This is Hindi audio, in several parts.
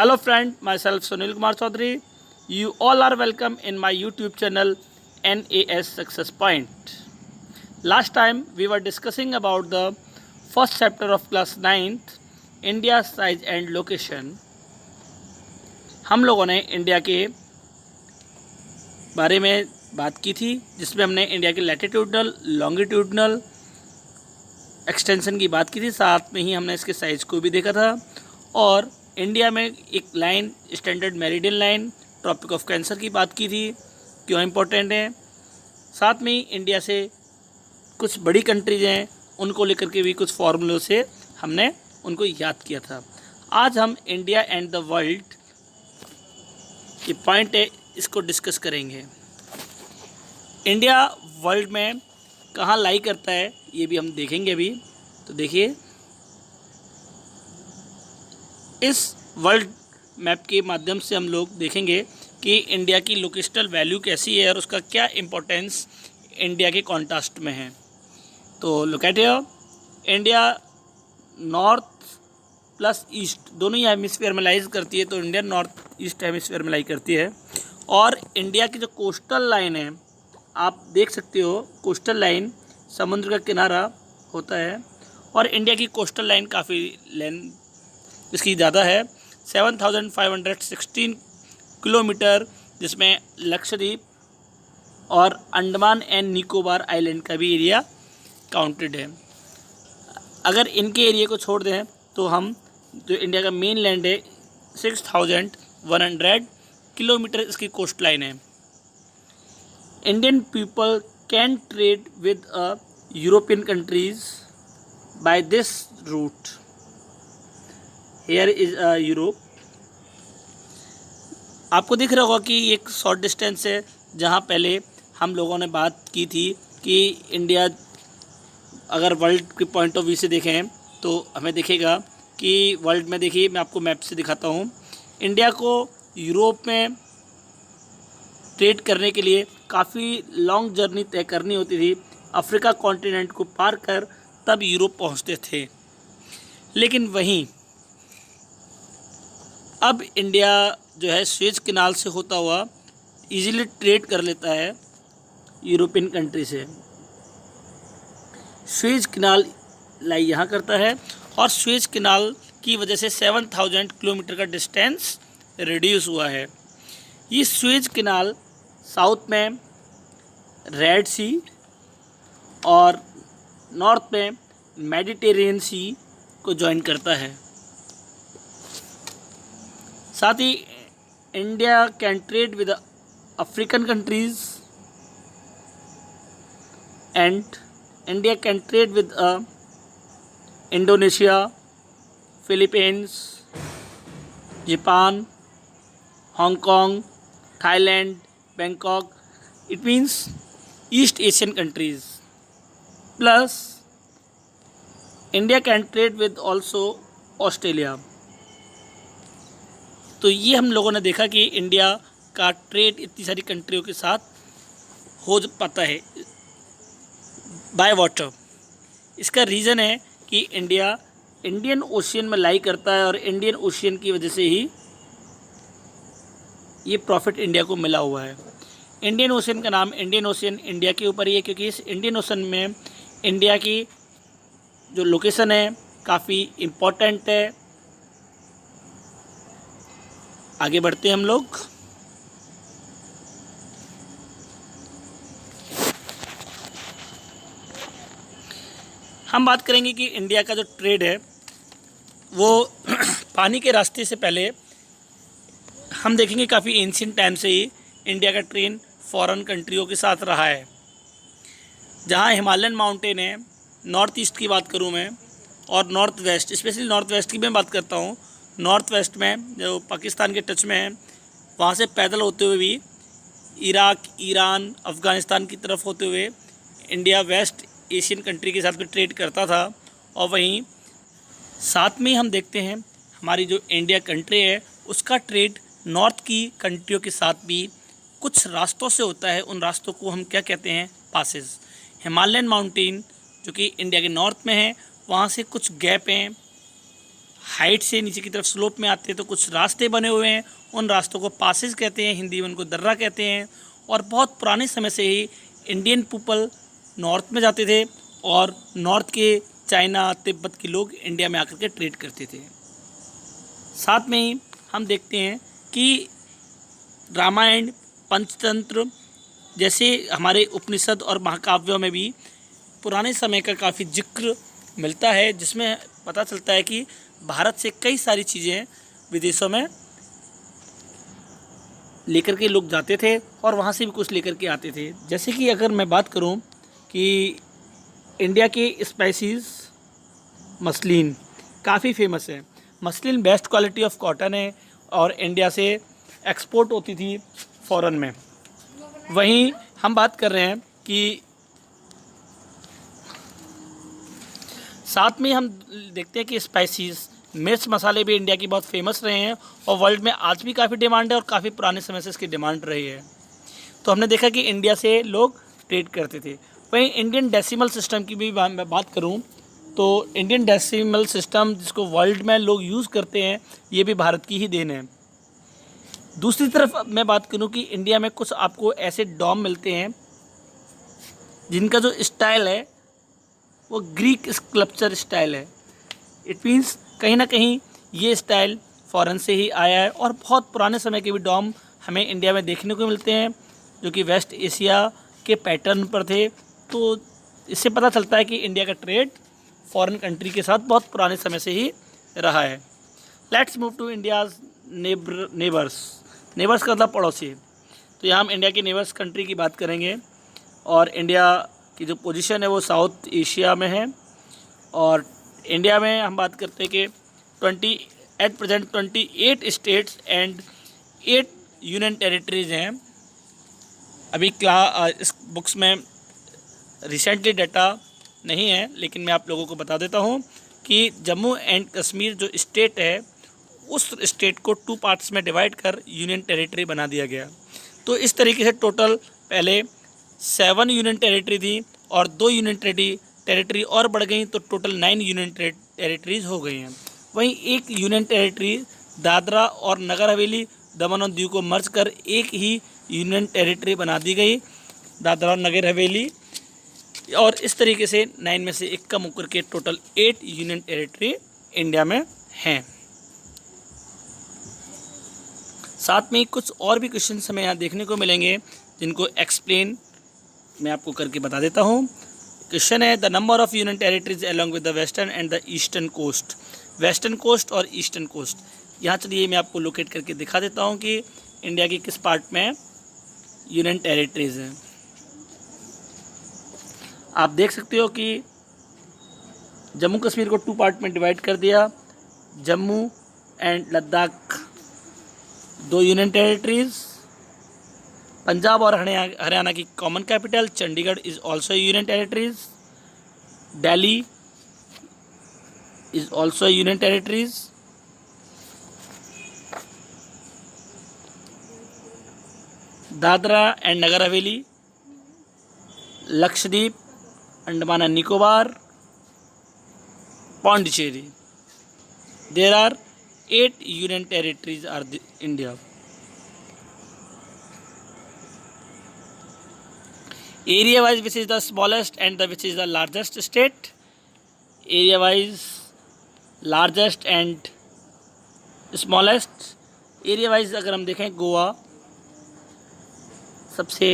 Hello friend, myself Sunil Kumar Chaudhary. You all are welcome in my YouTube channel NAS Success Point. Last time we were discussing about the first chapter of class 9th, India size and location. हम लोगों ने इंडिया के बारे में बात की थी, जिसमें हमने इंडिया के लैटिट्यूडनल लॉन्गिट्यूडनल एक्सटेंशन की बात की थी। साथ में ही हमने इसके साइज़ को भी देखा था और इंडिया में एक line standard meridian line tropic of cancer की बात की थी, क्यों इम्पोर्टेंट है। साथ में ही इंडिया से कुछ बड़ी कंट्रीज हैं, उनको लेकर के भी कुछ फॉर्मूलों से हमने उनको याद किया था। आज हम इंडिया एंड द वर्ल्ड ये पॉइंट है, इसको डिस्कस करेंगे। इंडिया वर्ल्ड में कहाँ लाई करता है ये भी हम देखेंगे अभी। तो देखिए, इस वर्ल्ड मैप के माध्यम से हम लोग देखेंगे कि इंडिया की लोकेशनल वैल्यू कैसी है और उसका क्या इम्पोर्टेंस इंडिया के कॉन्टेक्स्ट में है। तो look at here, India north plus east दोनों ही हेमिस्फीयर में लाई करती है, तो इंडिया नॉर्थ ईस्ट हेमिस्फीयर में लाई करती है। और इंडिया की जो कोस्टल लाइन है, आप देख सकते हो, कोस्टल लाइन समुद्र का किनारा होता है और इंडिया की कोस्टल लाइन काफ़ी लेंथ इसकी ज़्यादा है, 7516 किलोमीटर, जिसमें लक्षद्वीप और अंडमान एंड निकोबार आइलैंड का भी एरिया काउंटेड है। अगर इनके एरिया को छोड़ दें तो हम जो इंडिया का मेन लैंड है 6100 किलोमीटर इसकी कोस्ट लाइन है। Indian people can trade with European countries by this route. Here is Europe. आपको दिख रहा होगा कि एक शॉर्ट डिस्टेंस है, जहाँ पहले हम लोगों ने बात की थी कि इंडिया अगर वर्ल्ड के पॉइंट ऑफ व्यू से देखें तो हमें दिखेगा कि वर्ल्ड में, देखिए मैं आपको मैप से दिखाता हूँ, इंडिया को यूरोप में ट्रेड करने के लिए काफ़ी लॉन्ग जर्नी तय करनी होती थी। अफ्रीका कॉन्टिनेंट को पार कर तब यूरोप पहुँचते थे। लेकिन वहीं अब इंडिया जो है स्वेज कैनाल से होता हुआ इजीली ट्रेड कर लेता है यूरोपियन कंट्री से। स्वेज कैनाल लाई यहाँ करता है और स्वेज कैनाल की वजह से 7000 किलोमीटर का डिस्टेंस रिड्यूस हुआ है। ये स्वेज कैनाल साउथ में रेड सी और नॉर्थ में मेडिटेरेनियन सी को ज्वाइन करता है। साथ ही India can trade with African countries and India can trade with Indonesia, Philippines, Japan, Hong Kong, Thailand, Bangkok. It means East Asian countries. Plus India can trade with also Australia. तो ये हम लोगों ने देखा कि इंडिया का ट्रेड इतनी सारी कंट्रियों के साथ हो पाता है बाय वाटर। इसका रीज़न है कि इंडिया इंडियन ओशियन में लाई करता है और इंडियन ओशियन की वजह से ही ये प्रॉफिट इंडिया को मिला हुआ है। इंडियन ओशियन का नाम इंडियन ओशियन इंडिया के ऊपर ही है, क्योंकि इस इंडियन ओशन में इंडिया की जो लोकेशन है काफ़ी इम्पोर्टेंट है। आगे बढ़ते हैं हम लोग। हम बात करेंगे कि इंडिया का जो ट्रेड है वो पानी के रास्ते से पहले हम देखेंगे काफ़ी एंशिएंट टाइम से ही इंडिया का ट्रेड फॉरेन कंट्रियों के साथ रहा है। जहाँ हिमालयन माउंटेन है, नॉर्थ ईस्ट की बात करूँ मैं, और north west, specially north west की मैं बात करता हूँ। नॉर्थ वेस्ट में जो पाकिस्तान के टच में है, वहाँ से पैदल होते हुए भी इराक, ईरान, अफ़गानिस्तान की तरफ होते हुए इंडिया वेस्ट एशियन कंट्री के साथ भी ट्रेड करता था। और वहीं साथ में हम देखते हैं हमारी जो इंडिया कंट्री है उसका ट्रेड नॉर्थ की कंट्रियों के साथ भी कुछ रास्तों से होता है। उन रास्तों को हम क्या कहते हैं? पासेस। हिमालयन माउंटेन जो कि इंडिया के नॉर्थ में है, वहाँ से कुछ गैप हैं, हाइट से नीचे की तरफ स्लोप में आते हैं तो कुछ रास्ते बने हुए हैं, उन रास्तों को पासेस कहते हैं, हिंदी में उनको दर्रा कहते हैं। और बहुत पुराने समय से ही इंडियन पीपल नॉर्थ में जाते थे और नॉर्थ के चाइना तिब्बत के लोग इंडिया में आकर के ट्रेड करते थे। साथ में ही हम देखते हैं कि रामायण, पंचतंत्र जैसे हमारे उपनिषद और महाकाव्यों में भी पुराने समय का काफ़ी जिक्र मिलता है, जिसमें पता चलता है कि भारत से कई सारी चीज़ें विदेशों में लेकर के लोग जाते थे और वहाँ से भी कुछ लेकर के आते थे। जैसे कि अगर मैं बात करूँ कि इंडिया के स्पाइसीज़ मसलिन काफ़ी फेमस है। Muslin best quality of cotton है और इंडिया से एक्सपोर्ट होती थी फॉरेन में। वहीं हम बात कर रहे हैं कि साथ में हम देखते हैं कि स्पाइसीज़ मिर्च मसाले भी इंडिया की बहुत फेमस रहे हैं और वर्ल्ड में आज भी काफ़ी डिमांड है और काफ़ी पुराने समय से इसकी डिमांड रही है। तो हमने देखा कि इंडिया से लोग ट्रेड करते थे। वहीं इंडियन डेसिमल सिस्टम की भी मैं बात करूं तो इंडियन डेसिमल सिस्टम जिसको वर्ल्ड में लोग यूज़ करते हैं, ये भी भारत की ही देन है। दूसरी तरफ मैं बात करूं कि इंडिया में कुछ आपको ऐसे डॉम मिलते हैं जिनका जो स्टाइल है वो ग्रीक स्कल्पचर स्टाइल है। इट मीन्स कहीं ना कहीं ये स्टाइल फॉरेन से ही आया है और बहुत पुराने समय के भी डॉम हमें इंडिया में देखने को मिलते हैं जो कि वेस्ट एशिया के पैटर्न पर थे। तो इससे पता चलता है कि इंडिया का ट्रेड फॉरेन कंट्री के साथ बहुत पुराने समय से ही रहा है। Let's move to India's neighbours. Neighbours का मतलब पड़ोसी। तो यहाँ हम इंडिया के नेबर्स कंट्री की बात करेंगे और इंडिया की जो पोजीशन है वो साउथ एशिया में है। और इंडिया में हम बात करते हैं कि at present 28 states and 8 union territories हैं। अभी इस बुक्स में रिसेंटली डाटा नहीं है, लेकिन मैं आप लोगों को बता देता हूँ कि जम्मू एंड कश्मीर जो स्टेट है उस स्टेट को 2 पार्ट्स में डिवाइड कर यूनियन टेरिटरी बना दिया गया। तो इस तरीके से टोटल पहले 7 यूनियन टेरिटरी थी और 2 यूनियन टेरिटरी और बढ़ गई, तो टोटल 9 यूनियन टेरिटरीज़ हो गई हैं। वहीं एक यूनियन टेरिटरी दादरा और नगर हवेली दमन और दीव को मर्ज कर एक ही यूनियन टेरिटरी बना दी गई, दादरा और नगर हवेली। और इस तरीके से 9 में से एक कम होकर के टोटल 8 यूनियन टेरिटरी इंडिया में हैं। साथ में कुछ और भी क्वेश्चन हमें यहाँ देखने को मिलेंगे जिनको एक्सप्लेन मैं आपको करके बता देता हूँ। क्वेश्चन है the number of union territories along with the western and the eastern coast. Western coast और ईस्टर्न कोस्ट, यहाँ चलिए मैं आपको लोकेट करके दिखा देता हूँ कि इंडिया की किस पार्ट में यूनियन टेरिटरीज हैं। आप देख सकते हो कि जम्मू कश्मीर को 2 पार्ट में डिवाइड कर दिया। Jammu and Ladakh 2 union territories. Punjab और हरियाणा की common capital Chandigarh is also union territories. Delhi is also union territories. Dadra and Nagar Haveli, Lakshadweep, Andaman and Nicobar, Pondicherry. There are 8 union territories are India. Area wise, which is the smallest and which is the largest state? Area wise, largest and smallest. Area wise अगर हम देखें गोवा सबसे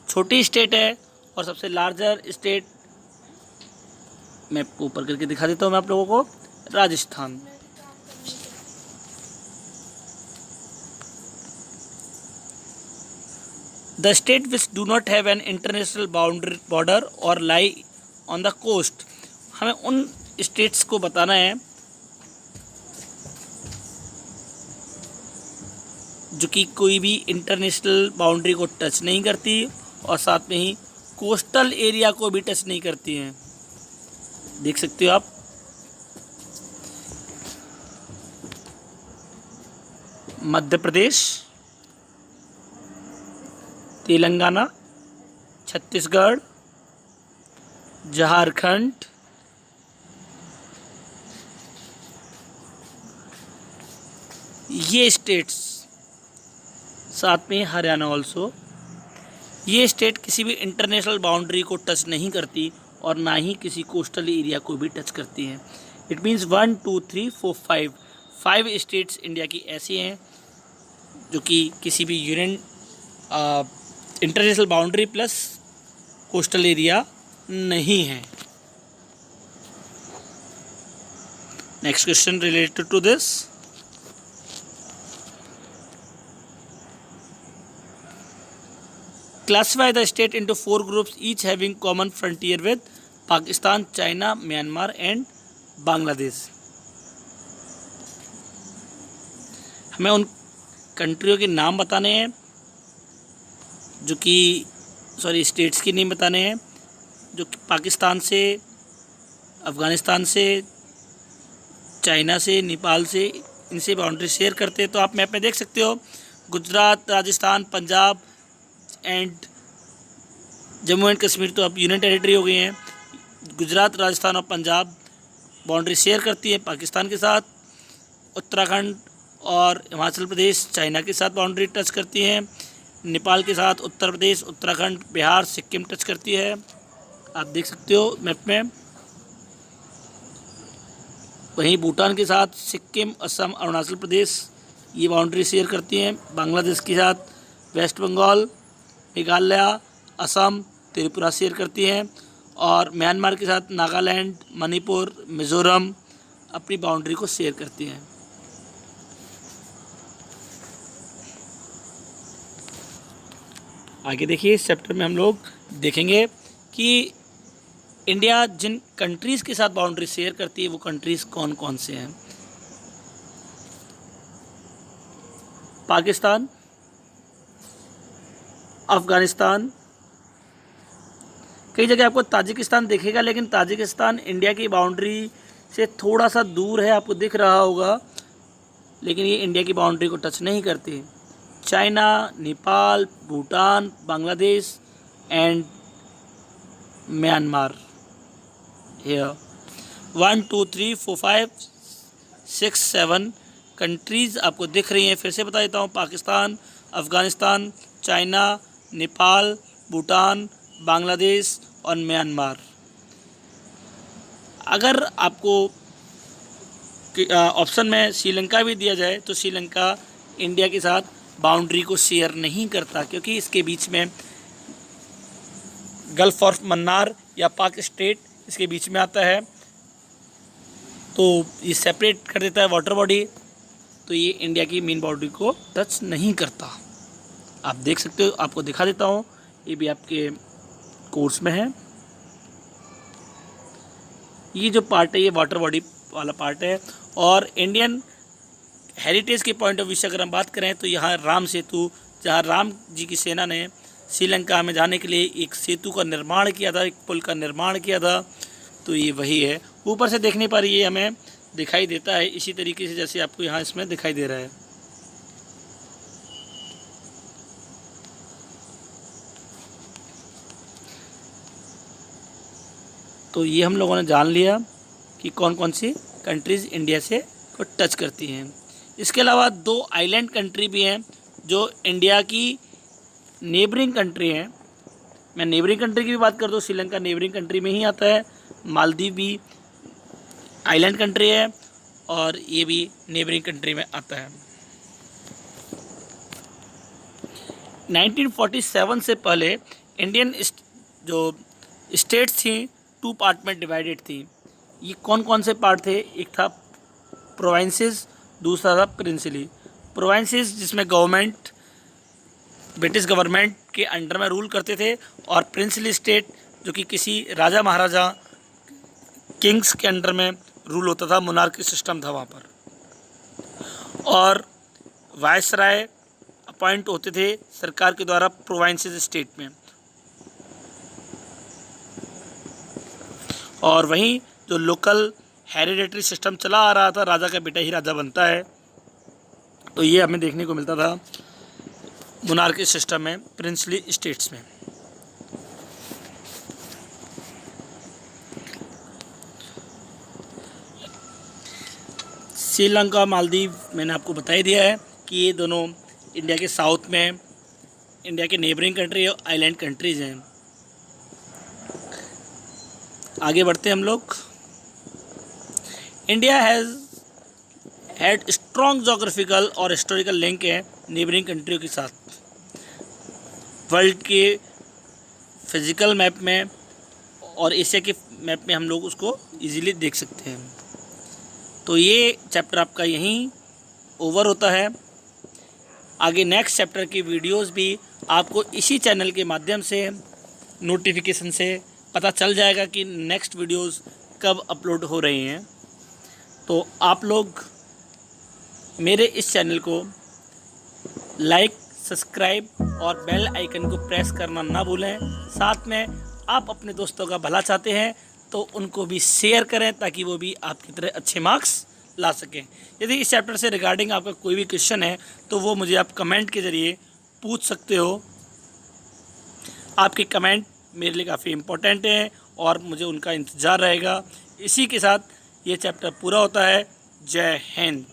छोटी स्टेट है और सबसे लार्जर स्टेट मैं ऊपर करके दिखा देता हूँ मैं आप लोगों को, Rajasthan. The state which do not have an international border or lie on the coast, हमें उन स्टेट्स को बताना है जो कि कोई भी इंटरनेशनल बाउंड्री को टच नहीं करती और साथ में ही कोस्टल एरिया को भी टच नहीं करती हैं। देख सकते हो आप, मध्य प्रदेश, तेलंगाना, छत्तीसगढ़, झारखंड, ये स्टेट्स, साथ में हरियाणा ऑल्सो, ये स्टेट किसी भी इंटरनेशनल बाउंड्री को टच नहीं करती और ना ही किसी कोस्टल एरिया को भी टच करती हैं। इट मीन्स 1 2 3 4 5 स्टेट्स इंडिया की ऐसी हैं जो कि किसी भी union international boundary plus coastal area नहीं है। Next question related to this, classify the state into 4 groups each having common frontier with Pakistan, China, Myanmar and Bangladesh. हमें उन कंट्रियों के नाम बताने हैं जो कि स्टेट्स के नेम बताने हैं जो कि पाकिस्तान से, अफ़गानिस्तान से, चाइना से, नेपाल से, इनसे बाउंड्री शेयर करते हैं। तो आप मैप में देख सकते हो गुजरात, राजस्थान, पंजाब एंड जम्मू एंड कश्मीर तो अब यूनियन टेरिटरी हो गई हैं। गुजरात, राजस्थान और पंजाब बाउंड्री शेयर करती है पाकिस्तान के साथ। उत्तराखंड और हिमाचल प्रदेश चाइना के साथ बाउंड्री टच करती हैं। नेपाल के साथ उत्तर प्रदेश, उत्तराखंड, बिहार, सिक्किम टच करती है, आप देख सकते हो मैप में। वहीं भूटान के साथ सिक्किम, असम, अरुणाचल प्रदेश ये बाउंड्री शेयर करती हैं। बांग्लादेश के साथ वेस्ट बंगाल, मेघालय, असम, त्रिपुरा शेयर करती हैं और म्यांमार के साथ नागालैंड, मणिपुर, मिज़ोरम अपनी बाउंड्री को शेयर करती हैं। आगे देखिए इस चैप्टर में हम लोग देखेंगे कि इंडिया जिन कंट्रीज़ के साथ बाउंड्री शेयर करती है वो कंट्रीज़ कौन कौन से हैं। पाकिस्तान, अफ़गानिस्तान, कई जगह आपको ताजिकिस्तान दिखेगा लेकिन ताजिकिस्तान इंडिया की बाउंड्री से थोड़ा सा दूर है, आपको दिख रहा होगा, लेकिन ये इंडिया की बाउंड्री को टच नहीं करती। China, Nepal, Bhutan, Bangladesh and Myanmar. Here 1 2 3 4 5 6 7 countries आपको दिख रही हैं। फिर से बता देता हूँ, पाकिस्तान, अफ़गानिस्तान, चाइना, नेपाल, भूटान, बांग्लादेश और म्यांमार। अगर आपको ऑप्शन में श्रीलंका भी दिया जाए तो श्रीलंका इंडिया के साथ बाउंड्री को शेयर नहीं करता क्योंकि इसके बीच में गल्फ ऑफ मन्नार या पाक स्टेट इसके बीच में आता है, तो ये सेपरेट कर देता है वाटर बॉडी, तो ये इंडिया की मेन बाउंड्री को टच नहीं करता। आप देख सकते हो, आपको दिखा देता हूँ, ये भी आपके कोर्स में है। ये जो पार्ट है ये वाटर बॉडी वाला पार्ट है और इंडियन हेरिटेज के पॉइंट ऑफ व्यू से अगर हम बात करें तो यहाँ राम सेतु, जहाँ राम जी की सेना ने श्रीलंका में जाने के लिए एक सेतु का निर्माण किया था, एक पुल का निर्माण किया था, तो ये वही है। ऊपर से देखने पर ये हमें दिखाई देता है इसी तरीके से जैसे आपको यहाँ इसमें दिखाई दे रहा है। तो ये हम लोगों ने जान लिया कि कौन कौन सी कंट्रीज़ इंडिया से को टच करती हैं। इसके अलावा 2 आइलैंड कंट्री भी हैं जो इंडिया की नेबरिंग कंट्री हैं। मैं नेबरिंग कंट्री की भी बात कर दूँ, श्रीलंका नेबरिंग कंट्री में ही आता है, मालदीव भी आइलैंड कंट्री है और ये भी नेबरिंग कंट्री में आता है। 1947 से पहले इंडियन जो स्टेट्स थी 2 पार्ट में डिवाइडेड थी। ये कौन कौन से पार्ट थे? एक था प्रोविंसेस, दूसरा था प्रिंसली। प्रोविंसेस जिसमें गवर्नमेंट ब्रिटिश गवर्नमेंट के अंडर में रूल करते थे और प्रिंसली स्टेट जो कि किसी राजा महाराजा किंग्स के अंडर में रूल होता था, मोनार्की सिस्टम था वहाँ पर। और वायसराय अपॉइंट होते थे सरकार के द्वारा प्रोविंसेस स्टेट में। और वहीं जो लोकल हेरिडेटरी सिस्टम चला आ रहा था, राजा का बेटा ही राजा बनता है, तो ये हमें देखने को मिलता था मोनार्की सिस्टम में, प्रिंसली स्टेट्स में। श्रीलंका मालदीव मैंने आपको बता ही दिया है कि ये दोनों इंडिया के साउथ में, इंडिया के नेबरिंग कंट्री और आइलैंड कंट्रीज़ हैं। आगे बढ़ते हैं हम लोग। इंडिया हैड स्ट्रॉन्ग जोग्राफिकल और हिस्टोरिकल लिंक है नेबरिंग कंट्रियों के साथ। वर्ल्ड के फिजिकल मैप में और एशिया के मैप में हम लोग उसको इजीली देख सकते हैं। तो ये चैप्टर आपका यहीं ओवर होता है। आगे नेक्स्ट चैप्टर की वीडियोस भी आपको इसी चैनल के माध्यम से नोटिफिकेशन से पता चल जाएगा कि नेक्स्ट वीडियोस कब अपलोड हो रही हैं। तो आप लोग मेरे इस चैनल को लाइक, सब्सक्राइब और बेल आइकन को प्रेस करना ना भूलें। साथ में आप अपने दोस्तों का भला चाहते हैं तो उनको भी शेयर करें ताकि वो भी आपकी तरह अच्छे मार्क्स ला सकें। यदि इस चैप्टर से रिगार्डिंग आपका कोई भी क्वेश्चन है तो वो मुझे आप कमेंट के ज़रिए पूछ सकते हो। आपके कमेंट मेरे लिए काफ़ी इम्पोर्टेंट हैं और मुझे उनका इंतज़ार रहेगा। इसी के साथ ये चैप्टर पूरा होता है। जय हिंद।